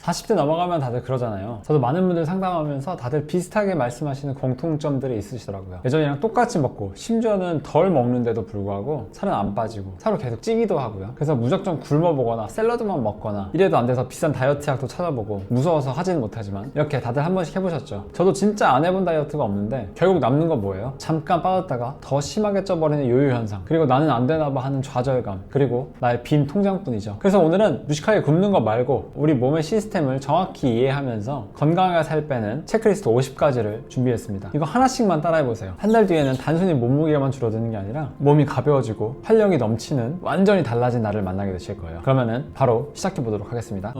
40대 넘어가면 다들 그러잖아요. 저도 많은 분들 상담하면서 다들 비슷하게 말씀하시는 공통점들이 있으시더라고요. 예전이랑 똑같이 먹고 심지어는 덜 먹는데도 불구하고 살은 안 빠지고 살로 계속 찌기도 하고요. 그래서 무작정 굶어보거나 샐러드만 먹거나 이래도 안 돼서 비싼 다이어트 약도 찾아보고 무서워서 하지는 못하지만 이렇게 다들 한 번씩 해보셨죠. 저도 진짜 안 해본 다이어트가 없는데 결국 남는 건 뭐예요? 잠깐 빠졌다가 더 심하게 쪄버리는 요요 현상, 그리고 나는 안 되나 봐 하는 좌절감, 그리고 나의 빈 통장뿐이죠. 그래서 오늘은 무식하게 굶는 거 말고 우리 몸의 시스템을 정확히 이해하면서 건강하게 살 빼는 체크리스트 50가지를 준비했습니다. 이거 하나씩만 따라해보세요. 한 달 뒤에는 단순히 몸무게만 줄어드는 게 아니라 몸이 가벼워지고 활력이 넘치는 완전히 달라진 나를 만나게 되실 거예요. 그러면은 바로 시작해보도록 하겠습니다.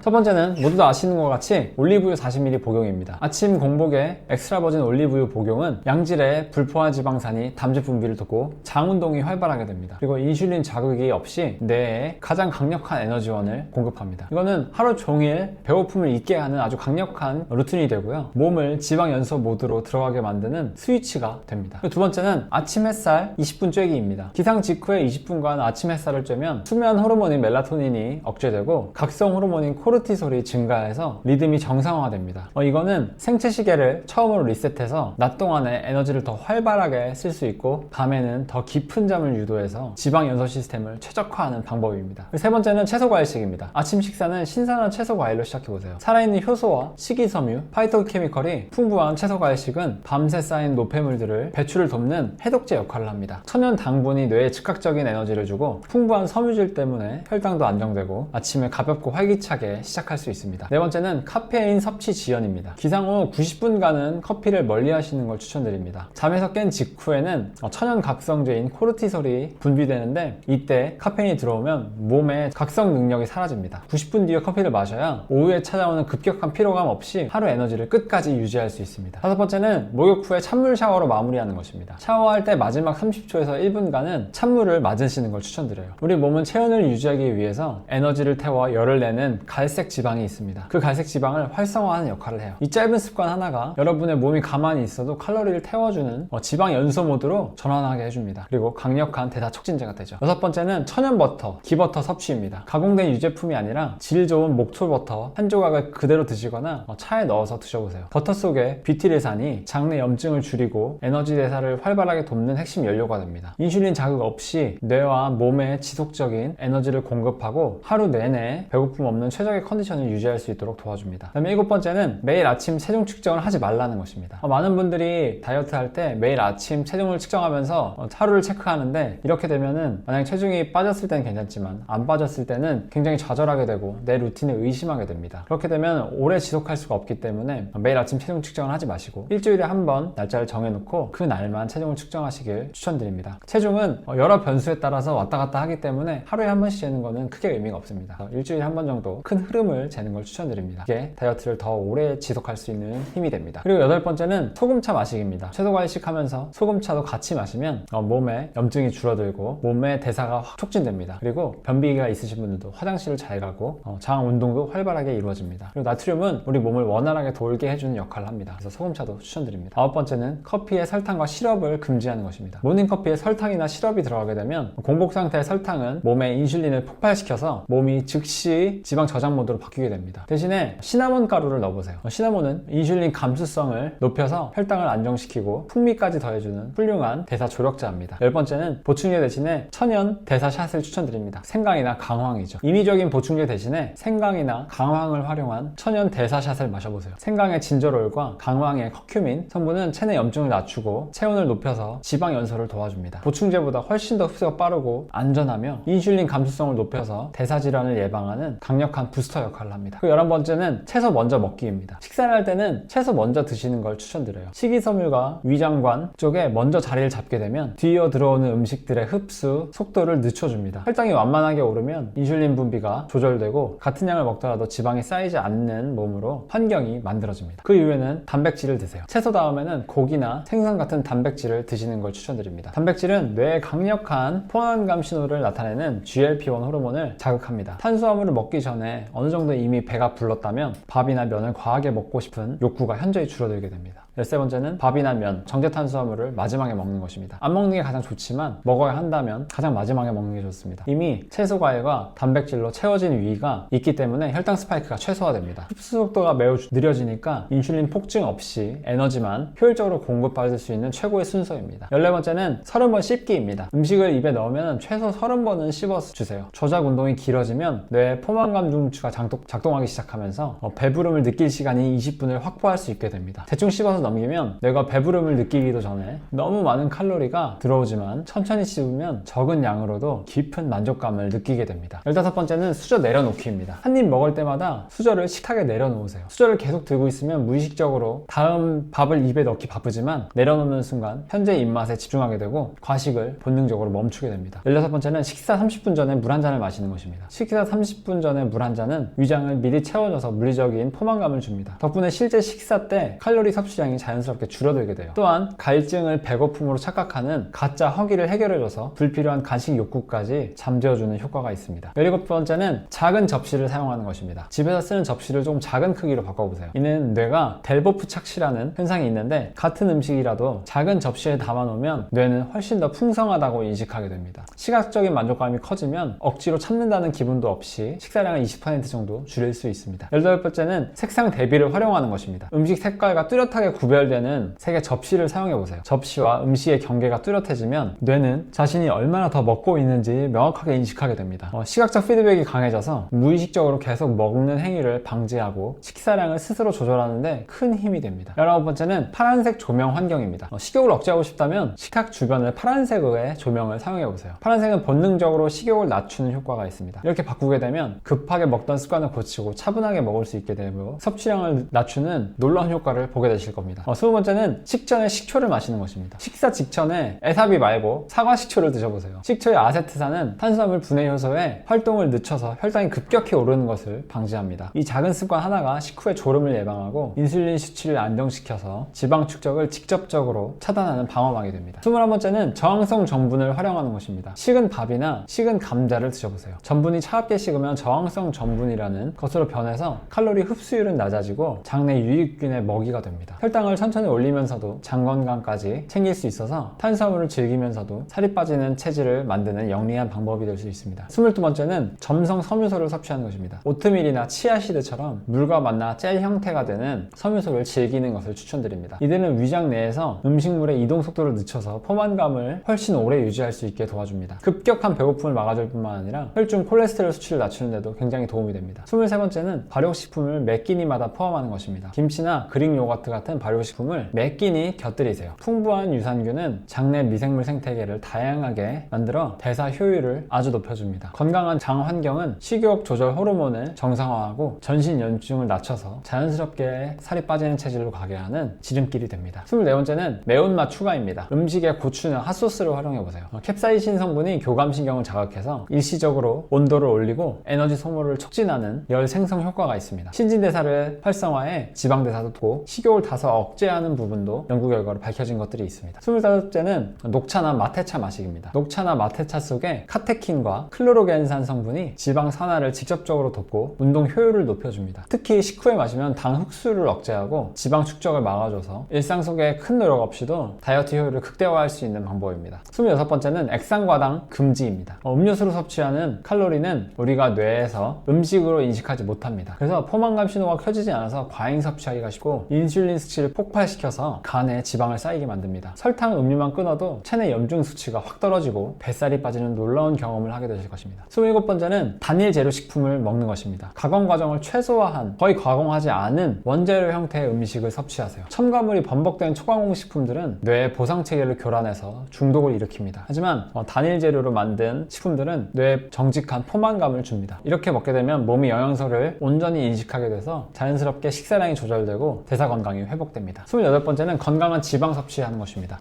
첫 번째는 모두 다 아시는 것 같이 올리브유 40ml 복용입니다. 아침 공복에 엑스트라 버진 올리브유 복용은 양질의 불포화 지방산이 담즙 분비를 돕고 장 운동이 활발하게 됩니다. 그리고 인슐린 자극이 없이 뇌에 가장 강력한 에너지원을 공급합니다. 이거는 하루 종일 배고픔을 잊게 하는 아주 강력한 루틴이 되고요. 몸을 지방 연소 모드로 들어가게 만드는 스위치가 됩니다. 두 번째는 아침 햇살 20분 쬐기입니다. 기상 직후에 20분간 아침 햇살을 쬐면 수면 호르몬인 멜라토닌이 억제되고 각성 호르몬인 코르티솔이 증가해서 리듬이 정상화됩니다. 이거는 생체 시계를 처음으로 리셋해서 낮 동안에 에너지를 더 활발하게 쓸 수 있고 밤에는 더 깊은 잠을 유도해서 지방 연소 시스템을 최적화하는 방법입니다. 세 번째는 채소 과일식입니다. 아침 식사는 신선한 채소 과일로 시작해보세요. 살아있는 효소와 식이섬유, 파이토케미컬이 풍부한 채소 과일식은 밤새 쌓인 노폐물들을 배출을 돕는 해독제 역할을 합니다. 천연 당분이 뇌에 즉각적인 에너지를 주고 풍부한 섬유질 때문에 혈당도 안정되고 아침에 가볍고 활기차게 시작할 수 있습니다. 네 번째는 카페인 섭취 지연입니다. 기상 후 90분간은 커피를 멀리 하시는 걸 추천드립니다. 잠에서 깬 직후에는 천연 각성제인 코르티솔이 분비되는데 이때 카페인이 들어오면 몸의 각성 능력이 사라집니다. 90분 뒤에 커피를 마셔야 오후에 찾아오는 급격한 피로감 없이 하루 에너지를 끝까지 유지할 수 있습니다. 다섯 번째는 목욕 후에 찬물 샤워로 마무리하는 것입니다. 샤워할 때 마지막 30초에서 1분간은 찬물을 맞으시는 걸 추천드려요. 우리 몸은 체온을 유지하기 위해서 에너지를 태워 열을 내는 갈색 지방이 있습니다. 그 갈색 지방을 활성화하는 역할을 해요. 이 짧은 습관 하나가 여러분의 몸이 가만히 있어도 칼로리를 태워주는 지방 연소 모드로 전환하게 해줍니다. 그리고 강력한 대사 촉진제가 되죠. 여섯 번째는 천연 버터, 기버터 섭취입니다. 가공된 유제품이 아니라 질 좋은 목초 버터 한 조각을 그대로 드시거나 차에 넣어서 드셔보세요. 버터 속에 비티레산이 장내 염증을 줄이고 에너지 대사를 활발하게 돕는 핵심 연료가 됩니다. 인슐린 자극 없이 뇌와 몸에 지속적인 에너지를 공급하고 하루 내내 배고픔 없는 최적의 컨디션을 유지할 수 있도록 도와줍니다. 그다음에 일곱 번째는 매일 아침 체중 측정을 하지 말라는 것입니다. 많은 분들이 다이어트 할 때 매일 아침 체중을 측정하면서 하루를 체크하는데 이렇게 되면은 만약에 체중이 빠졌을 때는 괜찮지만 안 빠졌을 때는 굉장히 좌절하게 되고 내 루틴을 의심하게 됩니다. 그렇게 되면 오래 지속할 수가 없기 때문에 매일 아침 체중 측정을 하지 마시고 일주일에 한 번 날짜를 정해놓고 그 날만 체중을 측정하시길 추천드립니다. 체중은 여러 변수에 따라서 왔다 갔다 하기 때문에 하루에 한 번씩 재는 거는 크게 의미가 없습니다. 일주일에 한 번 정도 큰 흐름을 재는 걸 추천드립니다. 이게 다이어트를 더 오래 지속할 수 있는 힘이 됩니다. 그리고 여덟 번째는 소금차 마시기입니다. 채소 과일식 하면서 소금차도 같이 마시면 몸에 염증이 줄어들고 몸의 대사가 확 촉진됩니다. 그리고 변비가 있으신 분들도 화장실을 잘 가고 장 운동도 활발하게 이루어집니다. 그리고 나트륨은 우리 몸을 원활하게 돌게 해주는 역할을 합니다. 그래서 소금차도 추천드립니다. 아홉 번째는 커피에 설탕과 시럽을 금지하는 것입니다. 모닝커피에 설탕이나 시럽이 들어가게 되면 공복 상태의 설탕은 몸의 인슐린을 폭발시켜서 몸이 즉시 지방 저장 모드로 바뀌게 됩니다. 대신에 시나몬 가루를 넣어보세요. 시나몬은 인슐린 감수성을 높여서 혈당을 안정시키고 풍미까지 더해주는 훌륭한 대사 조력자입니다. 열 번째는 보충제 대신에 천연 대사샷을 추천드립니다. 생강이나 강황이죠. 인위적인 보충제 대신에 생강이나 강황을 활용한 천연 대사샷을 마셔보세요. 생강의 진저롤과 강황의 커큐민 성분은 체내 염증을 낮추고 체온을 높여서 지방 연소를 도와줍니다. 보충제보다 훨씬 더 흡수가 빠르고 안전하며 인슐린 감수성을 높여서 대사 질환을 예방하는 강력한 부스터 역할을 합니다. 그 11번째는 채소 먼저 먹기입니다. 식사를 할 때는 채소 먼저 드시는 걸 추천드려요. 식이섬유가 위장관 쪽에 먼저 자리를 잡게 되면 뒤이어 들어오는 음식들의 흡수 속도를 늦춰줍니다. 혈당이 완만하게 오르면 인슐린 분비가 조절되고 같은 양을 먹더라도 지방이 쌓이지 않는 몸으로 환경이 만들어집니다. 그 이후에는 단백질을 드세요. 채소 다음에는 고기나 생선 같은 단백질을 드시는 걸 추천드립니다. 단백질은 뇌에 강력한 포만감 신호를 나타내는 GLP-1 호르몬을 자극합니다. 탄수화물을 먹기 전에 어느 정도 이미 배가 불렀다면 밥이나 면을 과하게 먹고 싶은 욕구가 현저히 줄어들게 됩니다. 13번째는 밥이나 면, 정제탄수화물을 마지막에 먹는 것입니다. 안 먹는 게 가장 좋지만 먹어야 한다면 가장 마지막에 먹는 게 좋습니다. 이미 채소 과일과 단백질로 채워진 위가 있기 때문에 혈당 스파이크가 최소화됩니다. 흡수 속도가 매우 느려지니까 인슐린 폭증 없이 에너지만 효율적으로 공급받을 수 있는 최고의 순서입니다. 14번째는 30번 씹기입니다. 음식을 입에 넣으면 최소 30번은 씹어서 주세요. 조작 운동이 길어지면 뇌의 포만감 중추가 작동하기 시작하면서 배부름을 느낄 시간이 20분을 확보할 수 있게 됩니다. 대충 씹어서 넘기면 뇌가 배부름을 느끼기도 전에 너무 많은 칼로리가 들어오지만 천천히 씹으면 적은 양으로도 깊은 만족감을 느끼게 됩니다. 15번째는 수저 내려놓기입니다. 한 입 먹을 때마다 수저를 식탁에 내려놓으세요. 수저를 계속 들고 있으면 무의식적으로 다음 밥을 입에 넣기 바쁘지만 내려놓는 순간 현재 입맛에 집중하게 되고 과식을 본능적으로 멈추게 됩니다. 16번째는 식사 30분 전에 물 한 잔을 마시는 것입니다. 식사 30분 전에 물 한 잔은 위장을 미리 채워줘서 물리적인 포만감을 줍니다. 덕분에 실제 식사 때 칼로리 섭취량이 자연스럽게 줄어들게 돼요. 또한 갈증을 배고픔으로 착각하는 가짜 허기를 해결해줘서 불필요한 간식 욕구까지 잠재워주는 효과가 있습니다. 17번째는 작은 접시를 사용하는 것입니다. 집에서 쓰는 접시를 좀 작은 크기로 바꿔보세요. 이는 뇌가 델보프 착시라는 현상이 있는데 같은 음식이라도 작은 접시에 담아놓으면 뇌는 훨씬 더 풍성하다고 인식하게 됩니다. 시각적인 만족감이 커지면 억지로 참는다는 기분도 없이 식사량을 20% 정도 줄일 수 있습니다. 18번째는 색상 대비를 활용하는 것입니다. 음식 색깔과 뚜렷하게 구별되는 색의 접시를 사용해보세요. 접시와 음식의 경계가 뚜렷해지면 뇌는 자신이 얼마나 더 먹고 있는지 명확하게 인식하게 됩니다. 시각적 피드백이 강해져서 무의식적으로 계속 먹는 행위를 방지하고 식사량을 스스로 조절하는데 큰 힘이 됩니다. 19번째는 파란색 조명 환경입니다. 식욕을 억제하고 싶다면 식탁 주변을 파란색의 조명을 사용해보세요. 파란색은 본능적으로 식욕을 낮추는 효과가 있습니다. 이렇게 바꾸게 되면 급하게 먹던 습관을 고치고 차분하게 먹을 수 있게 되고 섭취량을 낮추는 놀라운 효과를 보게 되실 겁니다. 20번째는 식전에 식초를 마시는 것입니다. 식사 직전에 에사비 말고 사과 식초를 드셔보세요. 식초의 아세트산은 탄수화물 분해 효소에 활동을 늦춰서 혈당이 급격히 오르는 것을 방지합니다. 이 작은 습관 하나가 식후의 졸음을 예방하고 인슐린 수치를 안정시켜서 지방 축적을 직접적으로 차단하는 방어막이 됩니다. 21번째는 저항성 전분을 활용하는 것입니다. 식은 밥이나 식은 감자를 드셔보세요. 전분이 차갑게 식으면 저항성 전분이라는 것으로 변해서 칼로리 흡수율은 낮아지고 장내 유익균의 먹이가 됩니다. 혈당을 천천히 올리면서도 장 건강까지 챙길 수 있어서 탄수화물을 즐기면서도 살이 빠지는 체질을 만드는 영리한 방법이 될 수 있습니다. 22번째는 점성 섬유소를 섭취하는 것입니다. 오트밀이나 치아시드처럼 물과 만나 젤 형태가 되는 섬유소를 즐기는 것을 추천드립니다. 이들은 위장 내에서 음식물의 이동 속도를 늦춰서 포만감을 훨씬 오래 유지할 수 있게 도와줍니다. 급격한 배고픔을 막아줄 뿐만 아니라 혈중 콜레스테롤 수치를 낮추는 데도 굉장히 도움이 됩니다. 23번째는 발효식품을 매 끼니마다 포함하는 것입니다. 김치나 그릭 요거트 같은 발효식품을 매 끼니 곁들이세요. 풍부한 유산균은 장내 미생물 생태계를 다양하게 만들어 대사 효율을 아주 높여줍니다. 건강한 장 환경은 식욕 조절 호르몬을 정상화하고 전신 연증을 낮춰서 자연스럽게 살이 빠지는 체질로 가게 하는 지름길이 됩니다. 24번째는 매운맛 추가입니다. 음식에 고추나 핫소스를 활용해보세요. 캡사이신 성분이 교감신경을 자극해서 일시적으로 온도를 올리고 에너지 소모를 촉진하는 열 생성 효과가 있습니다. 신진대사를 활성화해 지방대사도 돕고 식욕을 다소 억제하는 부분도 연구 결과로 밝혀진 것들이 있습니다. 25번째는 녹차나 마테차 마식입니다. 녹차나 마테차 속에 카테킨과 클로로겐산 성분이 지방 산화를 직접적으로 돕고 운동 효율을 높여줍니다. 특히 식후에 마시면 당 흡수를 억제하고 지방 축적을 막아줘서 일상 속에 큰 노력 없이도 다이어트 효율을 극대화할 수 있는 방법입니다. 26번째는 액상과당 금지입니다. 음료수로 섭취하는 칼로리는 우리가 뇌에서 음식으로 인식하지 못합니다. 그래서 포만감 신호가 켜지지 않아서 과잉 섭취하기가 쉽고 인슐린 수치를 폭발시켜서 간에 지방을 쌓이게 만듭니다. 설탕 음료만 끊어도 체내 염중 수치가 확 떨어지고 뱃살이 빠지는 놀라운 경험을 하게 되실 것입니다. 27번째는 단일 재료 식품을 먹는 것입니다. 가공 과정을 최소화한 거의 가공하지 않은 원재료 형태의 음식을 섭취하세요. 첨가물이 번복된 초가공 식품들은 뇌의 보상 체계를 교란해서 중독을 일으킵니다. 하지만 단일 재료로 만든 식품들은 뇌에 정직한 포만감을 줍니다. 이렇게 먹게 되면 몸이 영양소를 온전히 인식하게 돼서 자연스럽게 식사량이 조절되고 대사 건강이 회복됩니다. 28번째는 건강한 지방 섭취하는 것입니다.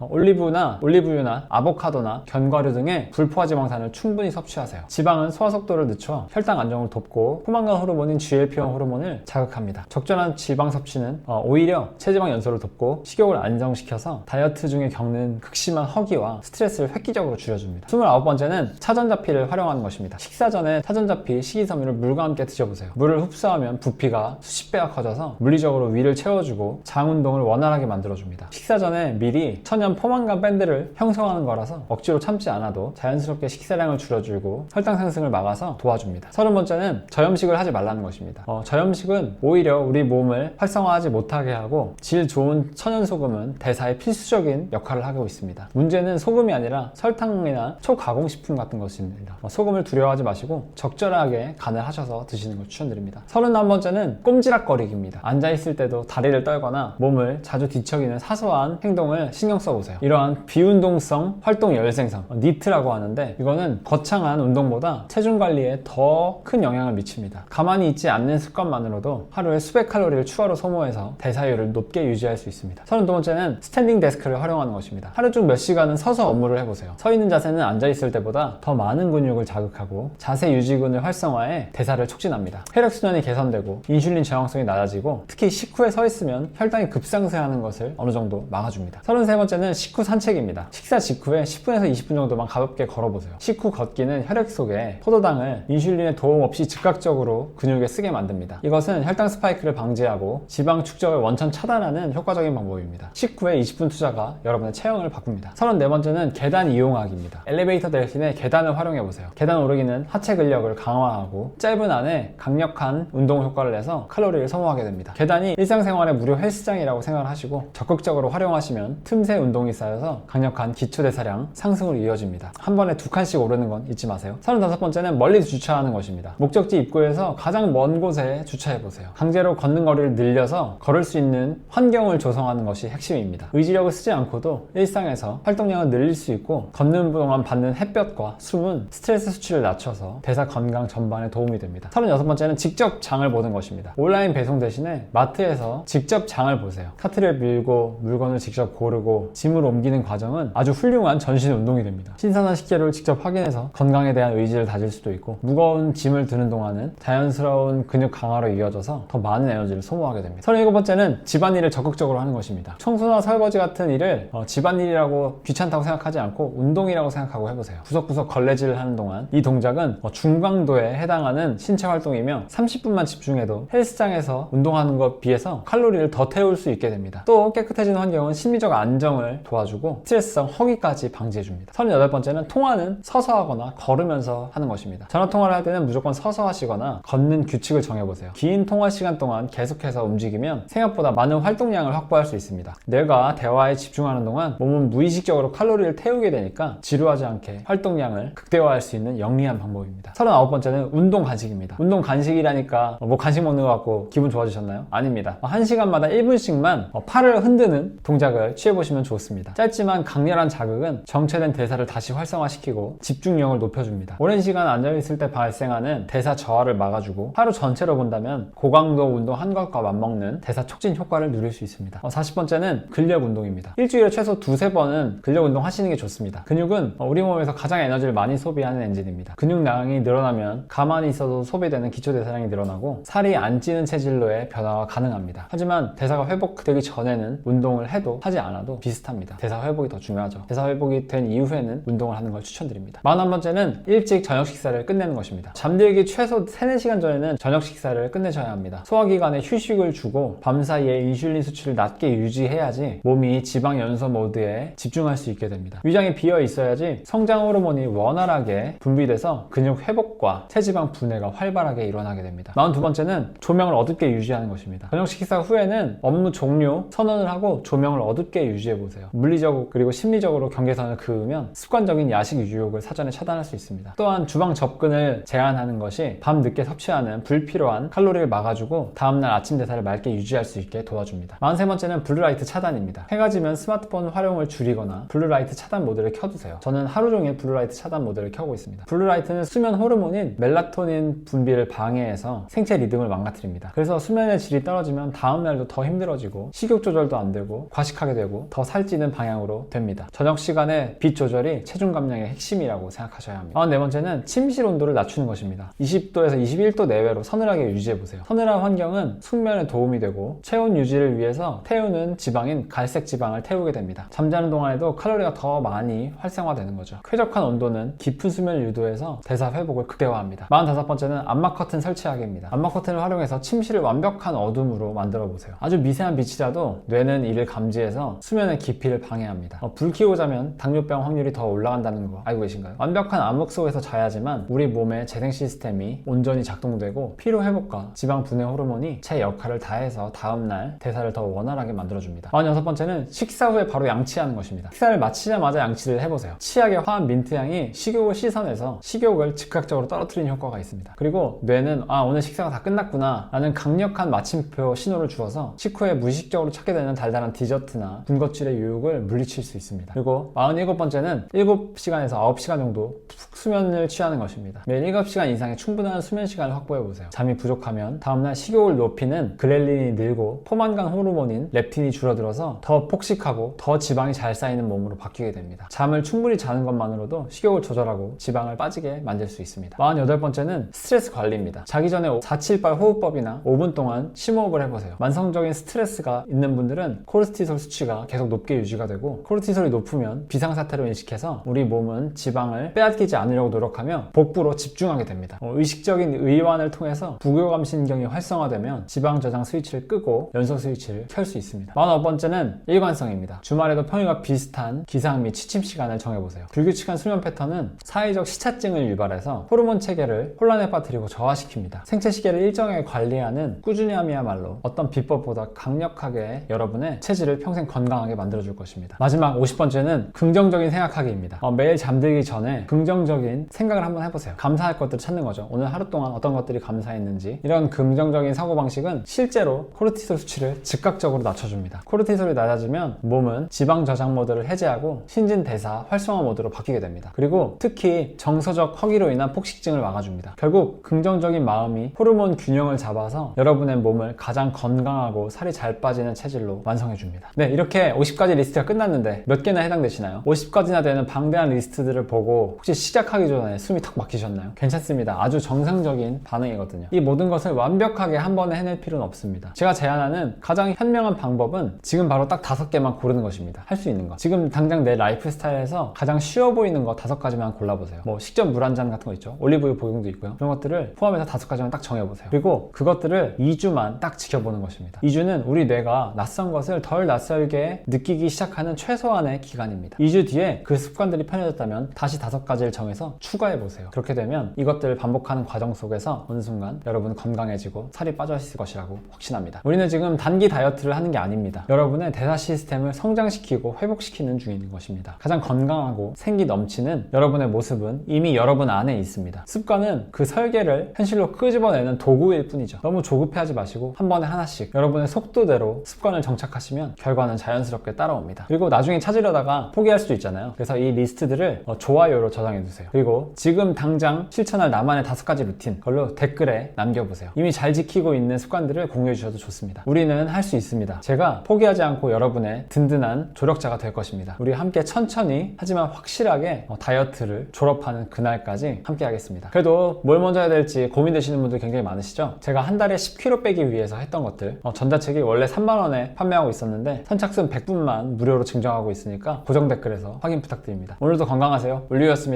올리브유나 아보카도나 견과류 등의 불포화 지방산을 충분히 섭취하세요. 지방은 소화 속도를 늦춰 혈당 안정을 돕고 포만감 호르몬인 GLP-1 호르몬을 자극합니다. 적절한 지방 섭취는 오히려 체지방 연소를 돕고 식욕을 안정시켜서 다이어트 중에 겪는 극심한 허기와 스트레스를 획기적으로 줄여줍니다. 29번째는 차전자피를 활용하는 것입니다. 식사 전에 차전자피, 식이섬유를 물과 함께 드셔보세요. 물을 흡수하면 부피가 수십 배가 커져서 물리적으로 위를 채워주고 장 운동을 운동을 원활하게 만들어줍니다. 식사 전에 미리 천연 포만감 밴드를 형성하는 거라서 억지로 참지 않아도 자연스럽게 식사량을 줄여주고 혈당 상승을 막아서 도와줍니다. 30번째는 저염식을 하지 말라는 것입니다. 저염식은 오히려 우리 몸을 활성화하지 못하게 하고 질 좋은 천연소금은 대사에 필수적인 역할을 하고 있습니다. 문제는 소금이 아니라 설탕이나 초가공식품 같은 것입니다. 소금을 두려워하지 마시고 적절하게 간을 하셔서 드시는 걸 추천드립니다. 31번째는 꼼지락거리기입니다. 앉아있을 때도 다리를 떨거나 몸을 자주 뒤척이는 사소한 행동을 신경 써보세요. 이러한 비운동성 활동 열생성, 니트라고 하는데 이거는 거창한 운동보다 체중 관리에 더 큰 영향을 미칩니다. 가만히 있지 않는 습관만으로도 하루에 수백 칼로리를 추가로 소모해서 대사율을 높게 유지할 수 있습니다. 32번째는 스탠딩 데스크를 활용하는 것입니다. 하루 중 몇 시간은 서서 업무를 해보세요. 서 있는 자세는 앉아있을 때보다 더 많은 근육을 자극하고 자세 유지근을 활성화해 대사를 촉진합니다. 혈액순환이 개선되고 인슐린 저항성이 낮아지고 특히 식후에 서 있으면 혈당이 급상승하는 것을 어느 정도 막아줍니다. 33번째는 식후 산책입니다. 식사 직후에 10분에서 20분 정도만 가볍게 걸어보세요. 식후 걷기는 혈액 속에 포도당을 인슐린의 도움 없이 즉각적으로 근육에 쓰게 만듭니다. 이것은 혈당 스파이크를 방지하고 지방 축적을 원천 차단하는 효과적인 방법입니다. 식후에 20분 투자가 여러분의 체형을 바꿉니다. 34번째는 계단 이용하기입니다. 엘리베이터 대신에 계단을 활용해보세요. 계단 오르기는 하체 근력을 강화하고 짧은 안에 강력한 운동 효과를 내서 칼로리를 소모하게 됩니다. 계단이 일상생활의 무료 헬스장이라고 생각을 하시고 적극적으로 활용하시면 틈새 운동이 쌓여서 강력한 기초대사량 상승으로 이어집니다. 한 번에 2칸씩 오르는 건 잊지 마세요. 35번째는 멀리 주차하는 것입니다. 목적지 입구에서 가장 먼 곳에 주차해보세요. 강제로 걷는 거리를 늘려서 걸을 수 있는 환경을 조성하는 것이 핵심입니다. 의지력을 쓰지 않고도 일상에서 활동량을 늘릴 수 있고 걷는 동안 받는 햇볕과 숨은 스트레스 수치를 낮춰서 대사 건강 전반에 도움이 됩니다. 36번째는 직접 장을 보는 것입니다. 온라인 배송 대신에 마트에서 직접 장을 보세요. 카트를 밀고 물건을 직접 고르고 짐을 옮기는 과정은 아주 훌륭한 전신 운동이 됩니다. 신선한 식재료를 직접 확인해서 건강에 대한 의지를 다질 수도 있고 무거운 짐을 드는 동안은 자연스러운 근육 강화로 이어져서 더 많은 에너지를 소모하게 됩니다. 37번째는 집안일을 적극적으로 하는 것입니다. 청소나 설거지 같은 일을 집안일이라고 귀찮다고 생각하지 않고 운동이라고 생각하고 해보세요. 구석구석 걸레질을 하는 동안 이 동작은 중강도에 해당하는 신체 활동이며 30분만 집중해도 헬스장에서 운동하는 것 비해서 칼로리를 더 태울 수 있게 됩니다. 또 깨끗해진 환경은 심리적 안정을 도와주고 스트레스성 허기까지 방지해줍니다. 38번째는 통화는 서서 하거나 걸으면서 하는 것입니다. 전화통화를 할 때는 무조건 서서 하시거나 걷는 규칙을 정해보세요. 긴 통화 시간 동안 계속해서 움직이면 생각보다 많은 활동량을 확보할 수 있습니다. 뇌가 대화에 집중하는 동안 몸은 무의식적으로 칼로리를 태우게 되니까 지루하지 않게 활동량을 극대화할 수 있는 영리한 방법입니다. 39번째는 운동 간식입니다. 운동 간식이라니까 뭐 간식 먹는 것 같고 기분 좋아지셨나요? 아닙니다. 1시간마다 1분씩만 팔을 흔드는 동작을 취해보시면 좋습니다. 짧지만 강렬한 자극은 정체된 대사를 다시 활성화시키고 집중력을 높여줍니다. 오랜 시간 앉아있을 때 발생하는 대사 저하를 막아주고 하루 전체로 본다면 고강도 운동 한 것과 맞먹는 대사 촉진 효과를 누릴 수 있습니다. 40번째는 근력 운동입니다. 일주일에 최소 2-3번은 근력 운동 하시는 게 좋습니다. 근육은 우리 몸에서 가장 에너지를 많이 소비하는 엔진입니다. 근육량이 늘어나면 가만히 있어도 소비되는 기초대사량이 늘어나고 살이 안 찌는 체질로의 변화가 가능합니다. 하지만 대사가 회복되기 전에는 운동을 해도 하지 않아도 비슷합니다. 대사 회복이 더 중요하죠. 대사 회복이 된 이후에는 운동을 하는 걸 추천드립니다. 41번째는 일찍 저녁 식사를 끝내는 것입니다. 잠들기 최소 3-4시간 전에는 저녁 식사를 끝내셔야 합니다. 소화기관에 휴식을 주고 밤사이에 인슐린 수치를 낮게 유지해야지 몸이 지방 연소 모드에 집중할 수 있게 됩니다. 위장이 비어 있어야지 성장 호르몬이 원활하게 분비돼서 근육 회복과 체지방 분해가 활발하게 일어나게 됩니다. 42번째는 조명을 어둡게 유지하는 것입니다. 저녁 식사 후에는 업무 종료 선언을 하고 조명을 어둡게 유지해보세요. 물리적 그리고 심리적으로 경계선을 그으면 습관적인 야식 유혹을 사전에 차단할 수 있습니다. 또한 주방 접근을 제한하는 것이 밤 늦게 섭취하는 불필요한 칼로리를 막아주고 다음날 아침 대사를 맑게 유지할 수 있게 도와줍니다. 43번째는 블루라이트 차단입니다. 해가 지면 스마트폰 활용을 줄이거나 블루라이트 차단 모드를 켜두세요. 저는 하루 종일 블루라이트 차단 모드를 켜고 있습니다. 블루라이트는 수면 호르몬인 멜라토닌 분비를 방해해서 생체 리듬을 망가뜨립니다. 그래서 수면의 질이 떨어지면 다음날도 더 힘들어지고 식욕 조절도 안 되고 과식하게 되고 더 살찌는 방향으로 됩니다. 저녁 시간에 빛 조절이 체중 감량의 핵심이라고 생각하셔야 합니다. 44번째는 침실 온도를 낮추는 것입니다. 20도에서 21도 내외로 서늘하게 유지해보세요. 서늘한 환경은 숙면에 도움이 되고 체온 유지를 위해서 태우는 지방인 갈색 지방을 태우게 됩니다. 잠자는 동안에도 칼로리가 더 많이 활성화되는 거죠. 쾌적한 온도는 깊은 수면을 유도해서 대사 회복을 극대화합니다. 45번째는 암막 커튼 설치하기입니다. 암막 커튼을 활용해서 침실을 완벽한 어둠으로 만들어 보세요. 아주 미세한 미세한 빛이라도 뇌는 이를 감지해서 수면의 깊이를 방해합니다. 불 켜고 자면 당뇨병 확률이 더 올라간다는 거 알고 계신가요? 완벽한 암흑 속에서 자야지만 우리 몸의 재생 시스템이 온전히 작동되고 피로 회복과 지방 분해 호르몬이 제 역할을 다해서 다음날 대사를 더 원활하게 만들어줍니다. 46번째는 식사 후에 바로 양치하는 것입니다. 식사를 마치자마자 양치를 해보세요. 치약의 화한 민트향이 식욕을 씻어내서 식욕을 즉각적으로 떨어뜨리는 효과가 있습니다. 그리고 뇌는 오늘 식사가 다 끝났구나 라는 강력한 마침표 신호를 주어서 식후에 무의식적으로 찾게 되는 달달한 디저트나 군것질의 유혹을 물리칠 수 있습니다. 그리고 47번째는 7시간에서 9시간 정도 푹 수면을 취하는 것입니다. 매일 7시간 이상의 충분한 수면 시간을 확보해보세요. 잠이 부족하면 다음날 식욕을 높이는 그렐린이 늘고 포만감 호르몬인 렙틴이 줄어들어서 더 폭식하고 더 지방이 잘 쌓이는 몸으로 바뀌게 됩니다. 잠을 충분히 자는 것만으로도 식욕을 조절하고 지방을 빠지게 만들 수 있습니다. 48번째는 스트레스 관리입니다. 자기 전에 478 호흡법이나 5분 동안 심호흡을 해보세요. 만성적인 스트레스가 있는 분들은 코르티솔 수치가 계속 높게 유지가 되고, 코르티솔이 높으면 비상사태로 인식해서 우리 몸은 지방을 빼앗기지 않으려고 노력하며 복부로 집중하게 됩니다. 의식적인 의완을 통해서 부교감신경이 활성화되면 지방 저장 스위치를 끄고 연소 스위치를 켤 수 있습니다. 49번째는 일관성입니다. 주말에도 평일과 비슷한 기상 및 취침 시간을 정해보세요. 불규칙한 수면 패턴은 사회적 시차증을 유발해서 호르몬 체계를 혼란에 빠뜨리고 저하시킵니다. 생체 시계를 일정하게 관리하는 꾸준함이야말로 어떤 비법보다 강력하게 여러분의 체질을 평생 건강하게 만들어줄 것입니다. 마지막 50번째는 긍정적인 생각하기입니다. 매일 잠들기 전에 긍정적인 생각을 한번 해보세요. 감사할 것들을 찾는 거죠. 오늘 하루 동안 어떤 것들이 감사했는지. 이런 긍정적인 사고방식은 실제로 코르티솔 수치를 즉각적으로 낮춰줍니다. 코르티솔이 낮아지면 몸은 지방 저장 모드를 해제하고 신진대사 활성화 모드로 바뀌게 됩니다. 그리고 특히 정서적 허기로 인한 폭식증을 막아줍니다. 결국 긍정적인 마음이 호르몬 균형을 잡아서 여러분의 몸을 가장 건강하고 살이 잘 빠지는 체질로 완성해줍니다. 네, 이렇게 50가지 리스트가 끝났는데 몇 개나 해당되시나요? 50가지나 되는 방대한 리스트들을 보고 혹시 시작하기 전에 숨이 탁 막히셨나요? 괜찮습니다. 아주 정상적인 반응이거든요. 이 모든 것을 완벽하게 한 번에 해낼 필요는 없습니다. 제가 제안하는 가장 현명한 방법은 지금 바로 딱 5개만 고르는 것입니다. 할 수 있는 것. 지금 당장 내 라이프 스타일에서 가장 쉬워 보이는 거 5가지만 골라보세요. 식전 물 한 잔 같은 거 있죠. 올리브유 복용도 있고요. 그런 것들을 포함해서 5가지만 딱 정해보세요. 그리고 그것들을 2주만 딱 지켜보는 것입니다. 2주는 우리 뇌가 낯선 것을 덜 낯설게 느끼기 시작하는 최소한의 기간입니다. 2주 뒤에 그 습관들이 편해졌다면 다시 5가지를 정해서 추가해보세요. 그렇게 되면 이것들을 반복하는 과정 속에서 어느 순간 여러분은 건강해지고 살이 빠져있을 것이라고 확신합니다. 우리는 지금 단기 다이어트를 하는 게 아닙니다. 여러분의 대사 시스템을 성장시키고 회복시키는 중인 것입니다. 가장 건강하고 생기 넘치는 여러분의 모습은 이미 여러분 안에 있습니다. 습관은 그 설계를 현실로 끄집어내는 도구일 뿐이죠. 너무 조급해하지 마시고 한 번에 하나씩 여러분의 속도대로 습관을 정착하시면 결과는 자연스럽게 따라옵니다. 그리고 나중에 찾으려다가 포기할 수도 있잖아요. 그래서 이 리스트들을 좋아요로 저장해두세요. 그리고 지금 당장 실천할 나만의 5가지 루틴, 그걸로 댓글에 남겨보세요. 이미 잘 지키고 있는 습관들을 공유해 주셔도 좋습니다. 우리는 할 수 있습니다. 제가 포기하지 않고 여러분의 든든한 조력자가 될 것입니다. 우리 함께 천천히 하지만 확실하게 다이어트를 졸업하는 그날까지 함께 하겠습니다. 그래도 뭘 먼저 해야 될지 고민되시는 분들 굉장히 많으시죠? 제가 한 달에 10kg 빼기 위해서 했던 것들, 전자책이 원래 3만원에 판매하고 있었는데 선착순 100분만 무료로 증정하고 있으니까 고정 댓글에서 확인 부탁드립니다. 오늘도 건강하세요. 울리였습니다.